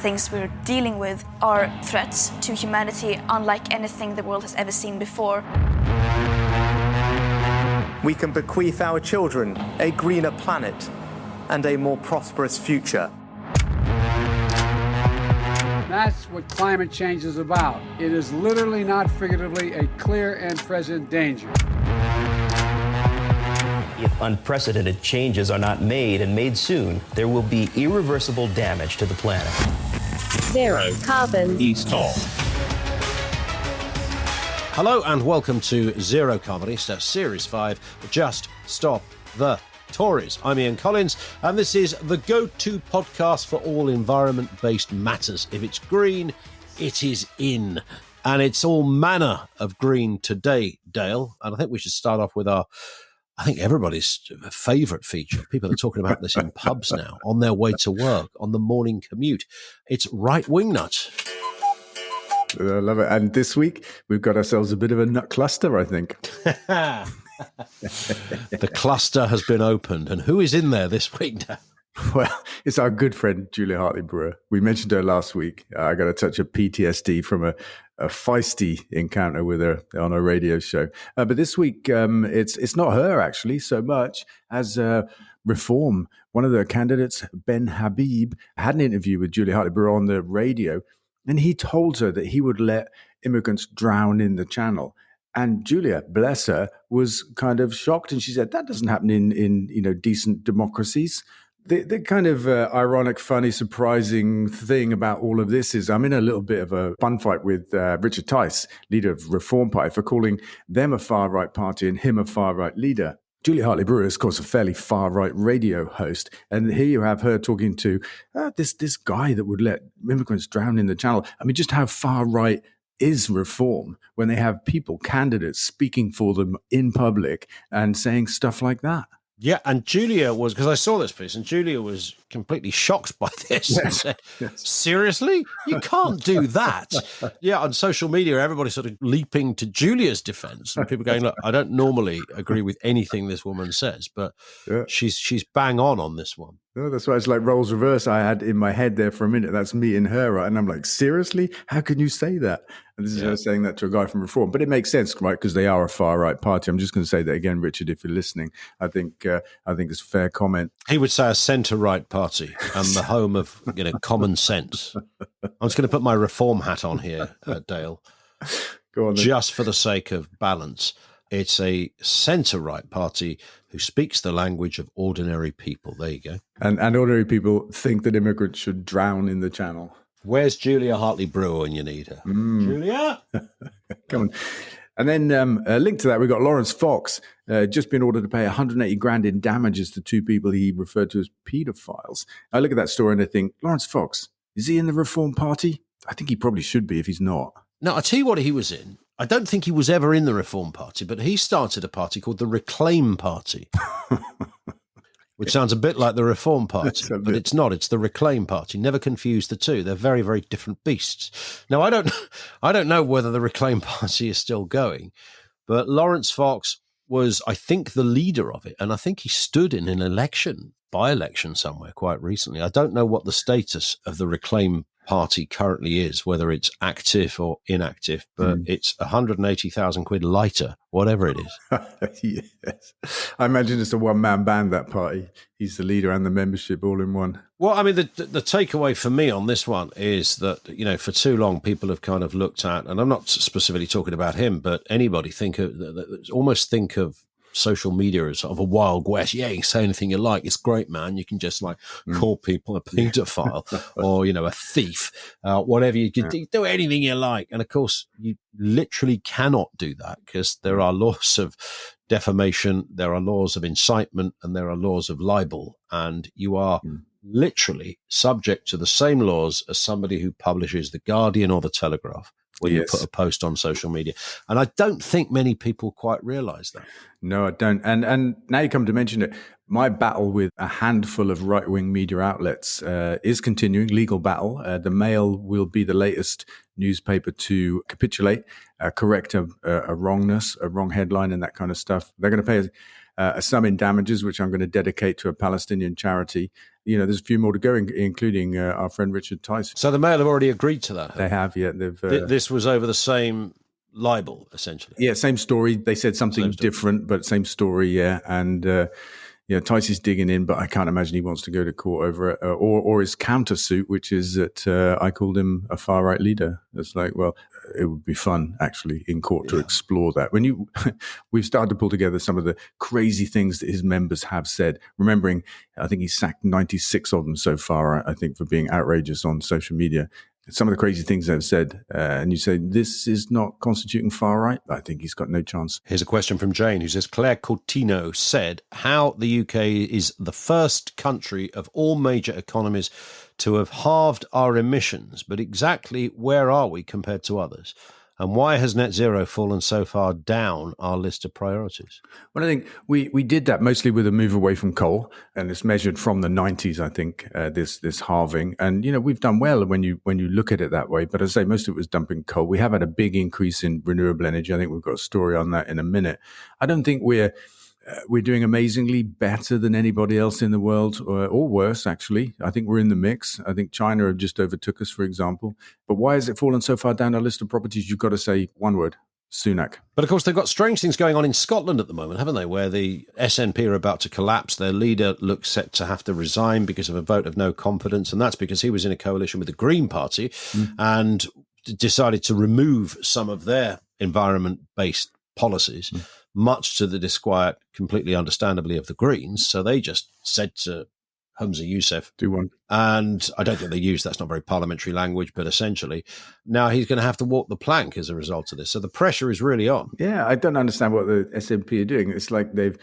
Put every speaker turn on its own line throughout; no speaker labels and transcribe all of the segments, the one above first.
things we're dealing with are threats to humanity unlike anything the world has ever seen before.
We can bequeath our children a greener planet and a more prosperous future.
That's what climate change is about. It is literally, not figuratively, a clear and present danger.
If unprecedented changes are not made and made soon, there will be irreversible damage to the planet.
Zero Carbon
East Talk. Hello and welcome to Zero Carbon East, Series 5, Just Stop the Tories. I'm Ian Collins, and this is the go-to podcast for all environment-based matters. If it's green, it is in. And it's all manner of green today, Dale. And I think we should start off with everybody's favourite feature. People are talking about this in pubs now, on their way to work, on the morning commute. It's right-wing nuts.
I love it. And this week, we've got ourselves a bit of a nut cluster, I think.
The cluster has been opened. And who is in there this week, Dan?
Well, it's our good friend, Julia Hartley-Brewer. We mentioned her last week. I got a touch of PTSD from a feisty encounter with her on a radio show. But this week, it's not her, actually, so much as Reform. One of the candidates, Ben Habib, had an interview with Julia Hartley-Brewer on the radio, and he told her that he would let immigrants drown in the Channel. And Julia, bless her, was kind of shocked, and she said, that doesn't happen in decent democracies. The kind of ironic, funny, surprising thing about all of this is I'm in a little bit of a fun fight with Richard Tice, leader of Reform Party, for calling them a far-right party and him a far-right leader. Julia Hartley-Brewer is, of course, a fairly far-right radio host. And here you have her talking to this guy that would let immigrants drown in the Channel. I mean, just how far-right is Reform when they have people, candidates, speaking for them in public and saying stuff like that?
Yeah, and Julia was, because I saw this piece, and Julia was completely shocked by this.
Yes.
And said,
Yes.
Seriously? You can't do that. Yeah, on social media, everybody's sort of leaping to Julia's defense. And people going, look, I don't normally agree with anything this woman says, but she's bang on this one.
Oh, that's why it's like roles reverse. I had in my head there for a minute. That's me and her, right? And I'm like, seriously? How can you say that? And this is her saying that to a guy from Reform. But it makes sense, right? Because they are a far-right party. I'm just going to say that again, Richard, if you're listening. I think it's a fair comment.
He would say a centre-right party and the home of common sense. I'm just going to put my Reform hat on here, Dale.
Go on then.
Just for the sake of balance. It's a centre-right party who speaks the language of ordinary people. There you go.
And ordinary people think that immigrants should drown in the Channel.
Where's Julia Hartley-Brewer when you need her? Julia?
Come on. And then linked to that, we've got Lawrence Fox, just been ordered to pay 180 grand in damages to two people he referred to as paedophiles. I look at that story and I think, Lawrence Fox, is he in the Reform Party? I think he probably should be if he's not.
No, I'll tell you what he was in. I don't think he was ever in the Reform Party, but he started a party called the Reclaim Party, which sounds a bit like the Reform Party, but it's not. It's the Reclaim Party. Never confuse the two. They're very, very different beasts. Now, I don't know whether the Reclaim Party is still going, but Lawrence Fox was, I think, the leader of it, and I think he stood in an by-election somewhere quite recently. I don't know what the status of the Reclaim Party currently is, whether it's active or inactive, but it's 180,000 quid lighter, whatever it is.
Yes. I imagine it's a one-man band, that party. He's the leader and the membership all in one.
Well, I mean, the takeaway for me on this one is that, for too long people have kind of looked at, and I'm not specifically talking about him, but anybody almost think of social media as sort of a Wild West. Yeah, you can say anything you like. It's great, man. You can just call people a paedophile or, a thief, whatever. You can do anything you like. And of course, you literally cannot do that because there are laws of defamation, there are laws of incitement, and there are laws of libel. And you are literally subject to the same laws as somebody who publishes The Guardian or The Telegraph when you put a post on social media. And I don't think many people quite realise that.
No, I don't. And now you come to mention it, my battle with a handful of right-wing media outlets is continuing, legal battle. The Mail will be the latest newspaper to capitulate, correct a wrongness, a wrong headline and that kind of stuff. They're going to pay a sum in damages, which I'm going to dedicate to a Palestinian charity. There's a few more to go, including our friend Richard Tyson.
So the Mail have already agreed to that?
They have, yeah.
This was over the same libel, essentially?
Yeah, same story. They said something different, but same story, yeah. And, Tice is digging in, but I can't imagine he wants to go to court over it. Or his countersuit, which is that I called him a far-right leader. It's like, well, it would be fun, actually, in court to explore that. We've started to pull together some of the crazy things that his members have said, remembering, I think he's sacked 96 of them so far, I think, for being outrageous on social media. Some of the crazy things they've said, and you say, this is not constituting far right, I think he's got no chance.
Here's a question from Jane, who says, Claire Cortino said how the UK is the first country of all major economies to have halved our emissions, but exactly where are we compared to others? And why has net zero fallen so far down our list of priorities?
Well, I think we did that mostly with a move away from coal, and it's measured from the 90s, I think, this halving. And, we've done well when you look at it that way. But as I say, most of it was dumping coal. We have had a big increase in renewable energy. I think we've got a story on that in a minute. I don't think we're doing amazingly better than anybody else in the world, or worse, actually. I think we're in the mix. I think China have just overtook us, for example. But why has it fallen so far down our list of properties? You've got to say one word: Sunak.
But of course, they've got strange things going on in Scotland at the moment, haven't they, where the SNP are about to collapse. Their leader looks set to have to resign because of a vote of no confidence, and that's because he was in a coalition with the Green Party and decided to remove some of their environment-based policies, much to the disquiet, completely understandably, of the Greens. So they just said to Humza Yousaf,
do one.
And I don't think they use, that's not very parliamentary language, but essentially now he's going to have to walk the plank as a result of this. So the pressure is really on.
Yeah, I don't understand what the SNP are doing. It's like they've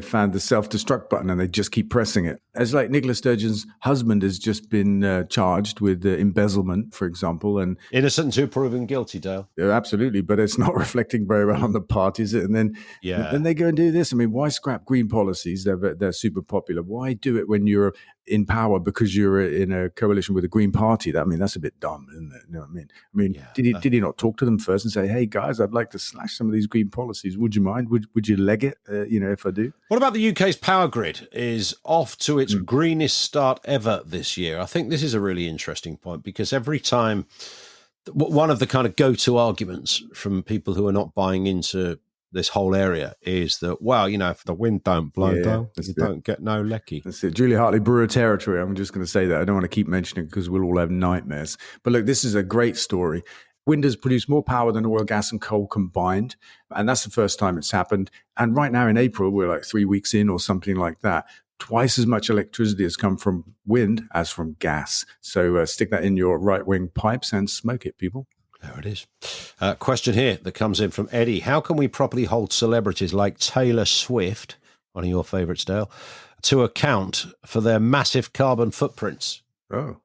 found the self-destruct button and they just keep pressing it. It's like Nicola Sturgeon's husband has just been charged with embezzlement, for example. And
innocent until proven guilty, Dale.
Yeah, absolutely, but it's not reflecting very well on the party, is it? And then they go and do this. I mean, why scrap green policies? They're super popular. Why do it when you're in power because you're in a coalition with the Green Party? That's a bit dumb, isn't it? You know what I mean? Did he not talk to them first and say, hey, guys, I'd like to slash some of these green policies. Would you mind? Would you leg it, if I do?
What about the UK's power grid is off to its greenest start ever this year? I think this is a really interesting point because every time, one of the kind of go-to arguments from people who are not buying into this whole area is that, well, if the wind don't blow down, you don't get no lecky.
That's it. Julia Hartley-Brewer territory. I'm just going to say that. I don't want to keep mentioning it because we'll all have nightmares. But look, this is a great story. Wind has produced more power than oil, gas and coal combined. And that's the first time it's happened. And right now in April, we're like 3 weeks in or something like that. Twice as much electricity has come from wind as from gas. So stick that in your right-wing pipes and smoke it, people.
There it is. Question here that comes in from Eddie. How can we properly hold celebrities like Taylor Swift, one of your favourites, Dale, to account for their massive carbon footprints?
Oh,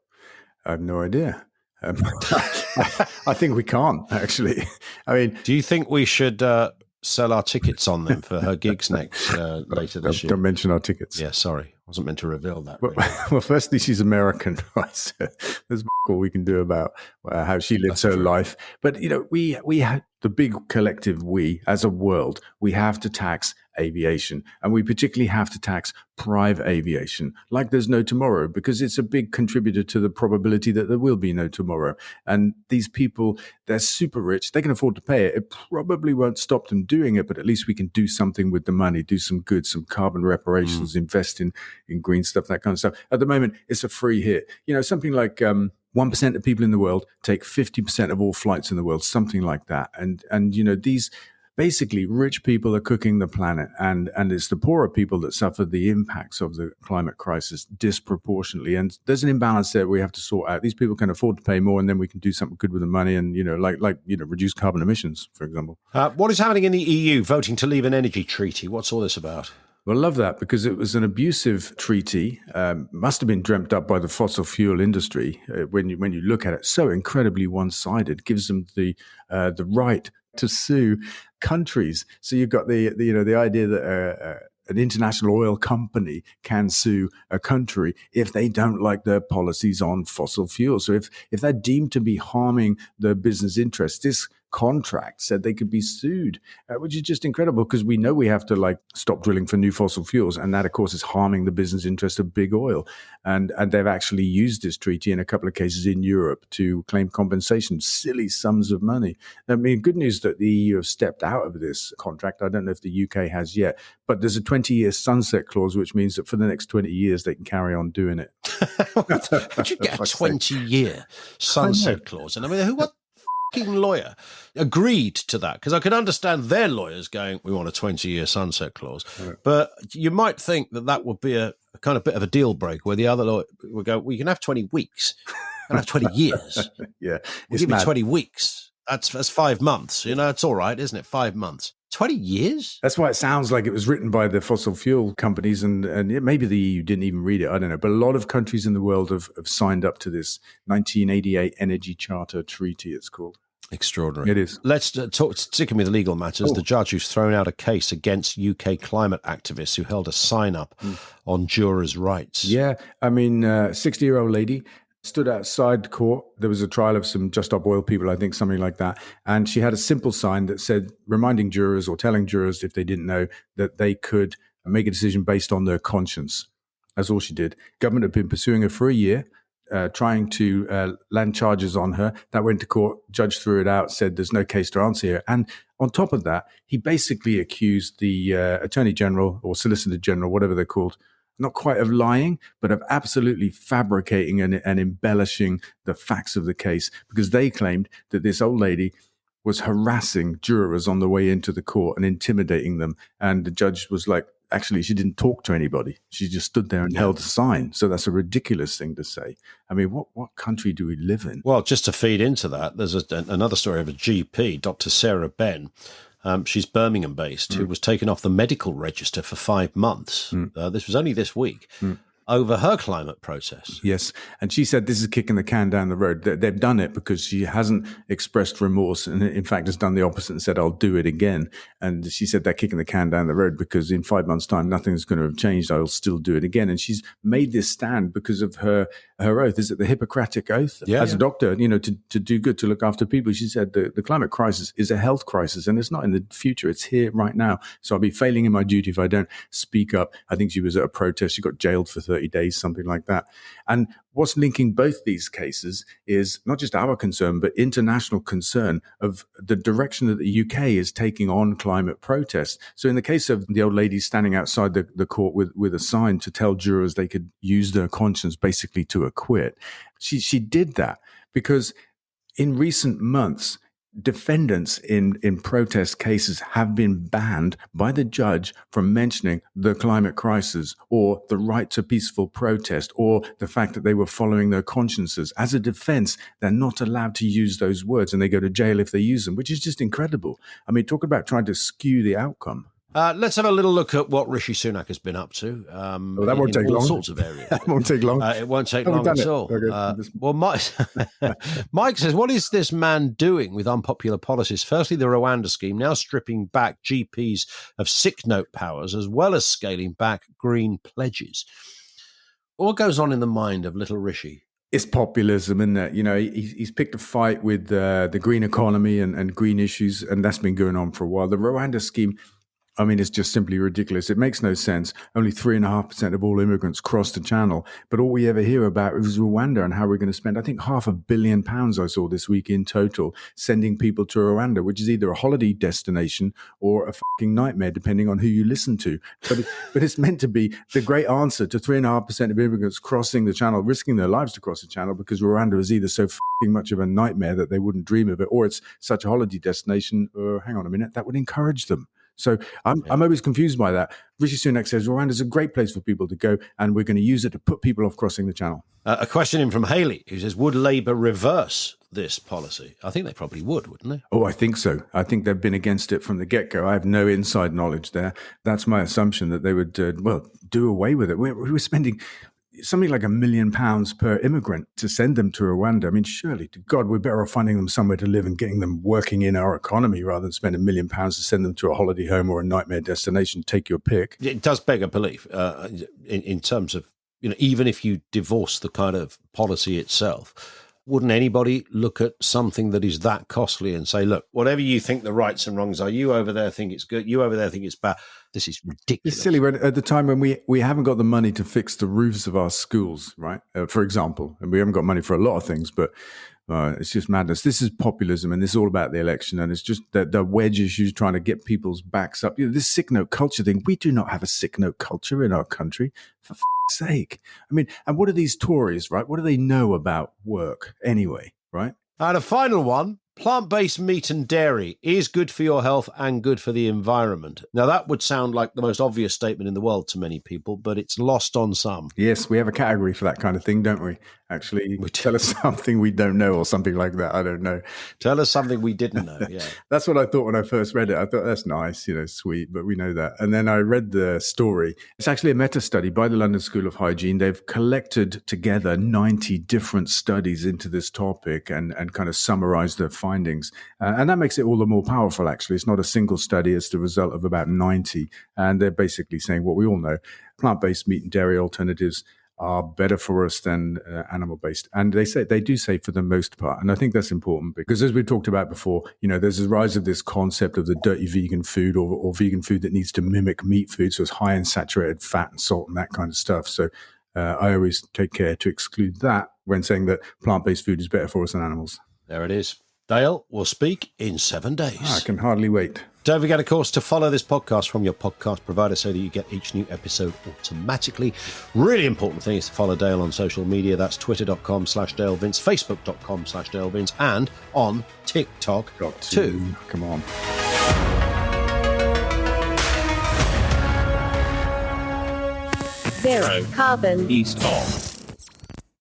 I have no idea. I think we can't, actually.
Do you think we should sell our tickets on them for her gigs next later this year?
Don't mention our tickets.
Yeah, sorry. Wasn't meant to reveal that.
Well, firstly, she's American, right? So there's all we can do about how she lives her life. But, we have the big collective, we as a world, we have to tax aviation, and we particularly have to tax private aviation like there's no tomorrow, because it's a big contributor to the probability that there will be no tomorrow. And these people, they're super rich, they can afford to pay it. It probably won't stop them doing it, but at least we can do something with the money, do some good, some carbon reparations, invest in green stuff, that kind of stuff. At the moment, it's a free hit. Something like 1% of people in the world take 50% of all flights in the world, something like that. And these basically rich people are cooking the planet, and it's the poorer people that suffer the impacts of the climate crisis disproportionately. And there's an imbalance there we have to sort out. These people can afford to pay more, and then we can do something good with the money and, reduce carbon emissions, for example.
What is happening in the EU voting to leave an energy treaty? What's all this about?
Well, I love that, because it was an abusive treaty, must have been dreamt up by the fossil fuel industry. When you look at it, so incredibly one-sided, gives them the right to sue countries. So you've got the idea that an international oil company can sue a country if they don't like their policies on fossil fuels. So if they're deemed to be harming their business interests, this contract said they could be sued, which is just incredible because we know we have to stop drilling for new fossil fuels. And that, of course, is harming the business interest of big oil. And they've actually used this treaty in a couple of cases in Europe to claim compensation, silly sums of money. I mean, good news that the EU have stepped out of this contract. I don't know if the UK has yet, but there's a 20-year sunset clause, which means that for the next 20 years, they can carry on doing it.
How'd you get a 20-year sunset clause? And I mean, what fucking lawyer agreed to that? Because I could understand their lawyers going, we want a 20-year sunset clause. Right. But you might think that would be a kind of bit of a deal break where the other lawyer would go, well, you can have 20 weeks. You can have 20 years.
Yeah.
We'll give you 20 weeks. That's 5 months. It's all right, isn't it? 5 months. 20 years?
That's why it sounds like it was written by the fossil fuel companies, and maybe the EU didn't even read it. I don't know. But a lot of countries in the world have signed up to this 1988 Energy Charter Treaty, it's called.
Extraordinary.
It is.
Let's sticking with legal matters. The judge who's thrown out a case against UK climate activists who held a sign up on jurors' rights.
Yeah. I mean, 60-year-old lady stood outside court. There was a trial of some Just Stop Oil people, I think, something like that. And she had a simple sign that said, reminding jurors or telling jurors, if they didn't know, that they could make a decision based on their conscience. That's all she did. Government had been pursuing her for a year, trying to land charges on her. That went to court. Judge threw it out, said there's no case to answer here. And on top of that, he basically accused the Attorney General or Solicitor General, whatever they're called, not quite of lying, but of absolutely fabricating and embellishing the facts of the case, because they claimed that this old lady was harassing jurors on the way into the court and intimidating them. And the judge was like, actually, she didn't talk to anybody. She just stood there and held a sign. So that's a ridiculous thing to say. I mean, what country do we live in?
Well, just to feed into that, there's another story of a GP, Dr. Sarah Ben. She's Birmingham-based, who was taken off the medical register for 5 months. This was only this week. Over her climate protest.
Yes. And she said this is kicking the can down the road. They've done it because she hasn't expressed remorse and, in fact, has done the opposite and said, I'll do it again. And she said they're kicking the can down the road because in 5 months' time, nothing's going to have changed. I'll still do it again. And she's made this stand because of her oath. Is it the Hippocratic Oath? As a doctor, to do good, to look after people. She said the climate crisis is a health crisis and it's not in the future. It's here right now. So I'll be failing in my duty if I don't speak up. I think she was at a protest. She got jailed for 30 days, something like that. And what's linking both these cases is not just our concern, but international concern of the direction that the UK is taking on climate protests. So in the case of the old lady standing outside the court with a sign to tell jurors they could use their conscience basically to acquit, she did that because in recent months, defendants in protest cases have been banned by the judge from mentioning the climate crisis or the right to peaceful protest or the fact that they were following their consciences. As a defense, they're not allowed to use those words and they go to jail if they use them, which is just incredible. I mean, talk about trying to skew the outcome.
Let's have a little look at what Rishi Sunak has been up to.
That won't take long.
All sorts of areas.
That won't take long.
It won't take long at all. Okay. Well, Mike says, what is this man doing with unpopular policies? Firstly, the Rwanda scheme, now stripping back GPs of sick note powers, as well as scaling back green pledges. What goes on in the mind of little Rishi?
It's populism, isn't it? He's picked a fight with the green economy and green issues, and that's been going on for a while. The Rwanda scheme, I mean, it's just simply ridiculous. It makes no sense. Only 3.5% of all immigrants cross the channel. But all we ever hear about is Rwanda and how we're going to spend, I think, £500 million I saw this week in total, sending people to Rwanda, which is either a holiday destination or a fucking nightmare, depending on who you listen to. But it's meant to be the great answer to 3.5% of immigrants crossing the channel, risking their lives to cross the channel, because Rwanda is either so fucking much of a nightmare that they wouldn't dream of it, or it's such a holiday destination, or hang on a minute, that would encourage them. So I'm always confused by that. Rishi Sunak says Rwanda's a great place for people to go, and we're going to use it to put people off crossing the channel.
A question in from Haley, who says, would Labour reverse this policy? I think they probably would, wouldn't they?
Oh, I think so. I think they've been against it from the get-go. I have no inside knowledge there. That's my assumption, that they would, do away with it. We were spending something like £1 million per immigrant to send them to Rwanda. I mean, surely, to God, we're better off finding them somewhere to live and getting them working in our economy rather than spend £1 million to send them to a holiday home or a nightmare destination. Take your pick.
It does beg a belief in terms of, even if you divorce the kind of policy itself, wouldn't anybody look at something that is that costly and say, look, whatever you think the rights and wrongs are, you over there think it's good, you over there think it's bad. This is ridiculous.
It's silly when at the time when we haven't got the money to fix the roofs of our schools, right? For example, and we haven't got money for a lot of things, but it's just madness. This is populism, and this is all about the election, and it's just the wedge issues trying to get people's backs up. This sick note culture thing. We do not have a sick note culture in our country, for f***'s sake. I mean, and what are these Tories, right? What do they know about work anyway, right?
And a final one. Plant-based meat and dairy is good for your health and good for the environment. Now, that would sound like the most obvious statement in the world to many people, but it's lost on some.
Yes, we have a category for that kind of thing, don't we? Actually, tell us something we don't know or something like that. I don't know.
Tell us something we didn't know, yeah.
That's what I thought when I first read it. I thought, that's nice, sweet, but we know that. And then I read the story. It's actually a meta-study by the London School of Hygiene. They've collected together 90 different studies into this topic and kind of summarized their findings. And that makes it all the more powerful, actually. It's not a single study. It's the result of about 90. And they're basically saying what we all know. Plant-based meat and dairy alternatives are better for us than animal-based. And they do say for the most part. And I think that's important because as we talked about before, there's a rise of this concept of the dirty vegan food or vegan food that needs to mimic meat food. So it's high in saturated fat and salt and that kind of stuff. So I always take care to exclude that when saying that plant-based food is better for us than animals.
There it is. Dale will speak in 7 days.
I can hardly wait.
Don't forget, of course, to follow this podcast from your podcast provider so that you get each new episode automatically. Really important thing is to follow Dale on social media. That's twitter.com/DaleVince, facebook.com/DaleVince, and on TikTok too.
Come on.
Zero carbon.
East of.